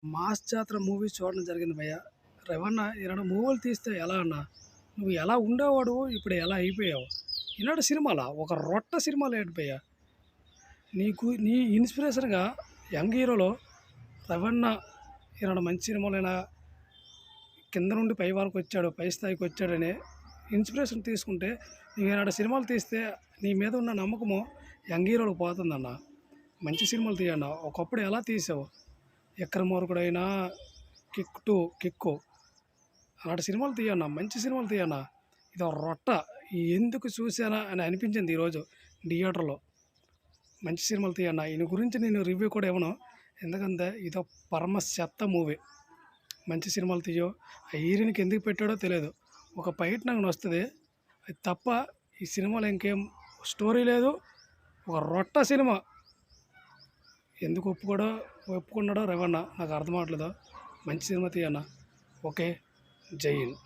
Mass జాతర movie చూడడం జరిగింది భయ్య. రవణ ఈనాడు మూవీలు తీస్తే ఎలా అన్నా? నువ్వు ఎలా ఉండేవాడువో ఇప్పుడు ఎలా అయిపోయావు? ఈనాడు సినిమాలా? ఒక రొట్ట సినిమాలు ఏంటి భయ్య? నీ ఇన్స్పిరేషన్‌గా యంగ్ హీరోలో రవణ ఈనాడు మంచి సినిమాలైనా కింద నుండి పై వరకు వచ్చాడు, పై స్థాయికి వచ్చాడని ఇన్స్పిరేషన్ తీసుకుంటే నువ్వు ఈనాడు సినిమాలు తీస్తే నీ మీద ఉన్న నమ్మకము యంగ్ హీరోలకు పోతుందన్న. మంచి సినిమాలు తీయన్న. ఒకప్పుడు ఎలా తీసావు? 'విక్రమార్కుడైనా', 'కిక్కు' అలాంటి సినిమాలు తీయన్న. మంచి సినిమాలు తీయన్న. ఇదో రొట్ట ఎందుకు చూసానా అని అనిపించింది ఈరోజు థియేటర్‌లో. మంచి సినిమాలు తీయన్న. ఈయన గురించి నేను రివ్యూ కూడా ఇవ్వను. ఎందుకంటే ఇదో పరమ చెత్త మూవీ. మంచి సినిమాలు తీయవు. ఆ హీరోయిన్‌కి ఎందుకు పెట్టాడో తెలియదు. ఒక ఫైట్ నాకు నచ్చుతుంది. అది తప్ప ఈ సినిమాలో ఇంకేం స్టోరీ లేదు. ఒక రొట్ట సినిమా. ఎందుకు ఒప్పుకున్నాడో రవణ నాకు అర్థం అవ్వట్లేదు. మంచి సినిమా తీయన్న. ఓకే. జై హింద్.